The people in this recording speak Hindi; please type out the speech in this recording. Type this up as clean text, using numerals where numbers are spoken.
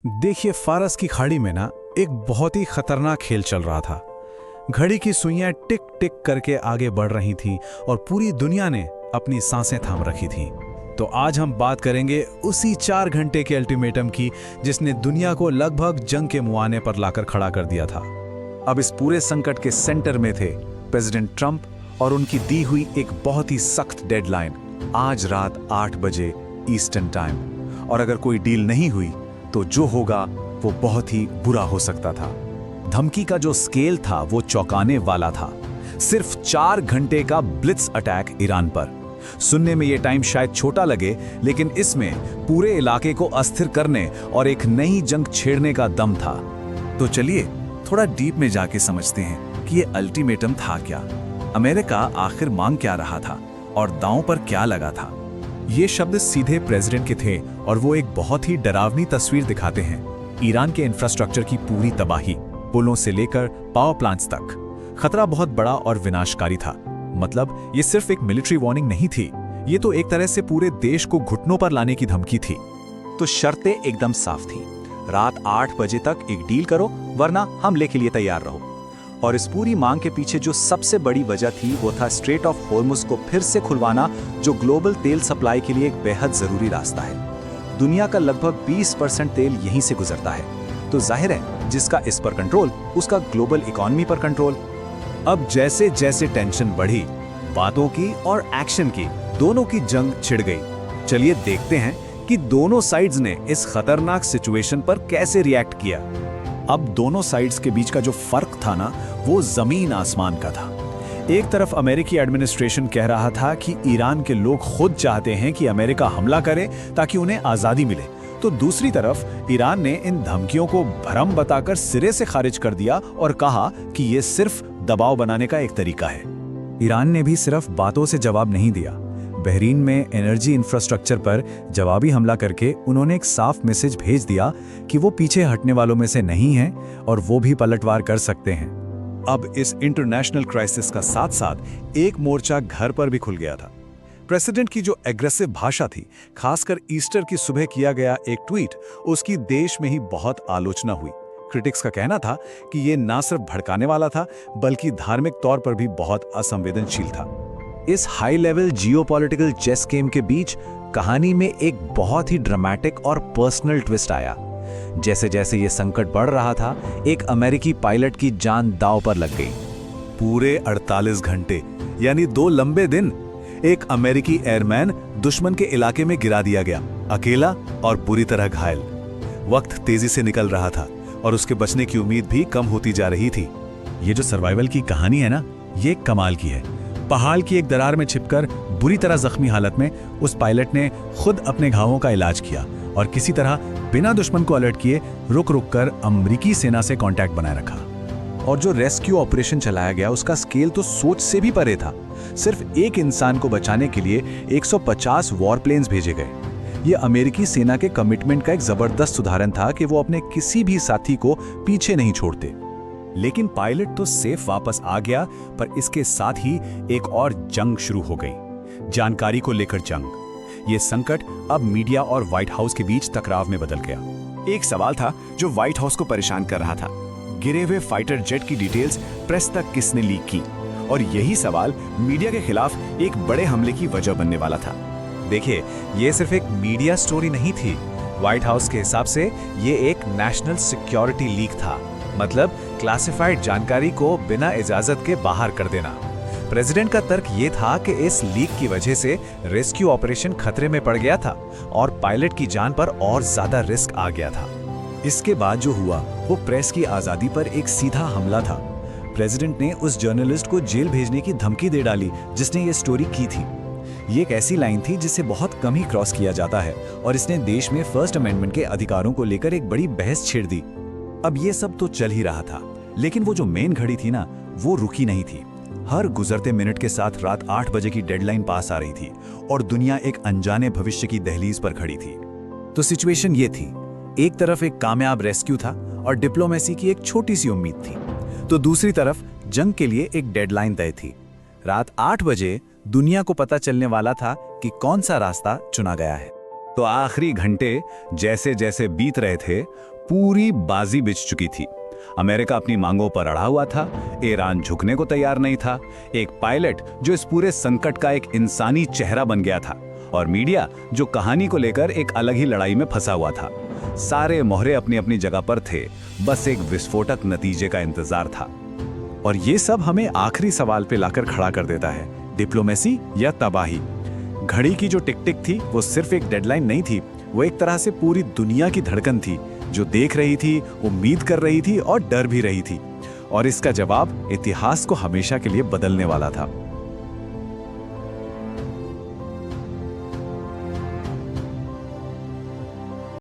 देखिए, फारस की खाड़ी में ना एक बहुत ही खतरनाक खेल चल रहा था। घड़ी की सुइयां टिक टिक करके आगे बढ़ रही थीं और पूरी दुनिया ने अपनी सांसें थाम रखी थीं। तो आज हम बात करेंगे उसी 4 घंटे के अल्टीमेटम की जिसने दुनिया को लगभग जंग के मुआने पर लाकर खड़ा कर दिया था। अब इस पूरे संकट के सेंटर में थे प्रेसिडेंट ट्रंप और उनकी दी हुई एक बहुत ही सख्त डेडलाइन, आज रात 8 बजे ईस्टर्न टाइम। और अगर कोई डील नहीं हुई तो जो होगा वो बहुत ही बुरा हो सकता था। धमकी का जो स्केल था वो चौंकाने वाला था। सिर्फ 4 घंटे का ब्लिट्स अटैक ईरान पर। सुनने में ये टाइम शायद छोटा लगे, लेकिन इसमें पूरे इलाके को अस्थिर करने और एक नई जंग छेड़ने का दम था। तो चलिए थोड़ा डीप में जाके समझते हैं कि ये अल्टीमेटम था क्या, अमेरिका आखिर मांग क्या रहा था और दांव पर क्या लगा था। ये शब्द सीधे प्रेसिडेंट के थे और वो एक बहुत ही डरावनी तस्वीर दिखाते हैं। ईरान के इंफ्रास्ट्रक्चर की पूरी तबाही, पुलों से लेकर पावर प्लांट्स तक। खतरा बहुत बड़ा और विनाशकारी था। मतलब ये सिर्फ एक मिलिट्री वार्निंग नहीं थी, ये तो एक तरह से पूरे देश को घुटनों पर लाने की धमकी थी। तो शर्तें एकदम साफ थी, रात 8 बजे तक एक डील करो वरना हमले के लिए तैयार रहो। और इस पूरी मांग के पीछे जो सबसे बड़ी वजह थी वो था स्ट्रेट ऑफ होर्मुज को फिर से खुलवाना, जो ग्लोबल तेल सप्लाई के लिए एक बेहद जरूरी रास्ता है। दुनिया का लगभग 20% तेल यहीं से गुजरता है, तो जाहिर है जिसका इस पर कंट्रोल, उसका ग्लोबल इकोनॉमी पर कंट्रोल। अब जैसे जैसे टेंशन बढ़ी, बातों की और एक्शन की दोनों की जंग छिड़ गई। चलिए देखते हैं कि दोनों साइड्स ने इस खतरनाक सिचुएशन पर कैसे रिएक्ट किया। अब दोनों साइड्स के बीच का जो फर्क था ना, वो जमीन आसमान का था। एक तरफ अमेरिकी एडमिनिस्ट्रेशन कह रहा था कि ईरान के लोग खुद चाहते हैं कि अमेरिका हमला करे ताकि उन्हें आजादी मिले, तो दूसरी तरफ ईरान ने इन धमकियों को भ्रम बताकर सिरे से खारिज कर दिया और कहा कि ये सिर्फ दबाव बनाने का एक तरीका है। ईरान ने भी सिर्फ बातों से जवाब नहीं दिया। बहरीन में एनर्जी इंफ्रास्ट्रक्चर पर जवाबी हमला करके उन्होंने एक साफ मैसेज भेज दिया कि वो पीछे हटने वालों में से नहीं हैं और वो भी पलटवार कर सकते हैं। अब इस इंटरनेशनल क्राइसिस का साथ साथ एक मोर्चा घर पर भी खुल गया था। प्रेसिडेंट की जो एग्रेसिव भाषा थी, खासकर ईस्टर की सुबह किया गया एक ट्वीट, उसकी देश में ही बहुत आलोचना हुई। क्रिटिक्स का कहना था कि ये ना सिर्फ भड़काने वाला था बल्कि धार्मिक तौर पर भी बहुत असंवेदनशील था। इस high level geopolitical chess game के बीच कहानी में एक बहुत ही ड्रामेटिक और पर्सनल ट्विस्ट आया। जैसे जैसे ये संकट बढ़ रहा था, एक अमेरिकी पायलट की जान दांव पर लग गई। पूरे 48 घंटे यानी 2 लंबे दिन एक अमेरिकी एयरमैन दुश्मन के इलाके में गिरा दिया गया, अकेला और बुरी तरह घायल। वक्त तेजी से निकल रहा था और उसके बचने की उम्मीद भी कम होती जा रही थी। ये जो सर्वाइवल की कहानी है ना, ये कमाल की है। पहाड़ की एक दरार में छिपकर बुरी तरह जख्मी हालत में उस पायलट ने खुद अपने घावों का इलाज किया और किसी तरह बिना दुश्मन को अलर्ट किए रुक रुक कर अमेरिकी सेना से कांटेक्ट बनाए रखा। और जो रेस्क्यू ऑपरेशन चलाया गया उसका स्केल तो सोच से भी परे था। सिर्फ एक इंसान को बचाने के लिए 150 वॉरप्लेन्स भेजे गए। ये अमेरिकी सेना के कमिटमेंट का एक जबरदस्त उदाहरण था कि वो अपने किसी भी साथी को पीछे नहीं छोड़ते। लेकिन पायलट तो सेफ वापस आ गया, पर इसके साथ ही एक और जंग शुरू हो गई, जानकारी को लेकर जंग। ये संकट अब मीडिया और व्हाइट हाउस के बीच टकराव में बदल गया। एक सवाल था जो व्हाइट हाउस को परेशान कर रहा था, गिरे हुए फाइटर जेट की डिटेल्स प्रेस तक किसने लीक की। और यही सवाल मीडिया के खिलाफ एक बड़े हमले की वजह बनने वाला था। देखिए, ये सिर्फ एक मीडिया स्टोरी नहीं थी। व्हाइट हाउस के हिसाब से ये एक नेशनल सिक्योरिटी लीक था, मतलब क्लासिफाइड जानकारी को बिना इजाजत के बाहर कर देना। प्रेसिडेंट का तर्क ये था कि इस लीक की वजह से रेस्क्यू ऑपरेशन खतरे में पड़ गया था और पायलट की जान पर और ज्यादा रिस्क आ गया था। इसके बाद जो हुआ वो प्रेस की आजादी पर एक सीधा हमला था। प्रेसिडेंट ने उस जर्नलिस्ट को जेल भेजने की धमकी दे डाली जिसने ये स्टोरी की थी। ये एक ऐसी लाइन थी जिसे बहुत कम ही क्रॉस किया जाता है और इसने देश में फर्स्ट अमेंडमेंट के अधिकारों को लेकर एक बड़ी बहस छेड़ दी। अब ये सब तो चल ही रहा था, लेकिन वो जो मेन घड़ी थी ना, वो रुकी नहीं थी। हर गुजरते मिनट के साथ रात 8 बजे की डेडलाइन पास आ रही थी और दुनिया एक अनजाने भविष्य की दहलीज पर खड़ी थी। तो सिचुएशन ये थी, एक तरफ एक कामयाब रेस्क्यू था और डिप्लोमेसी की एक छोटी सी उम्मीद थी, तो दूसरी तरफ जंग के लिए एक डेडलाइन तय थी। रात 8 बजे दुनिया को पता चलने वाला था कि कौन सा रास्ता चुना गया है। तो आखिरी घंटे जैसे जैसे बीत रहे थे, पूरी बाजी बिछ चुकी थी। अमेरिका अपनी मांगों पर अड़ा हुआ था, ईरान झुकने को तैयार नहीं था, एक पायलट जो इस पूरे संकट का एक इंसानी चेहरा बन गया था, और मीडिया जो कहानी को लेकर एक अलग ही लड़ाई में फंसा हुआ था। सारे मोहरे अपनी अपनी जगह पर थे, बस एक विस्फोटक नतीजे का इंतजार था। और ये सब हमें आखिरी सवाल पे लाकर खड़ा कर देता है, डिप्लोमेसी या तबाही। घड़ी की जो टिक टिक थी वो सिर्फ एक डेडलाइन नहीं थी, वो एक तरह से पूरी दुनिया की धड़कन थी, जो देख रही थी, उम्मीद कर रही थी और डर भी रही थी। और इसका जवाब इतिहास को हमेशा के लिए बदलने वाला था।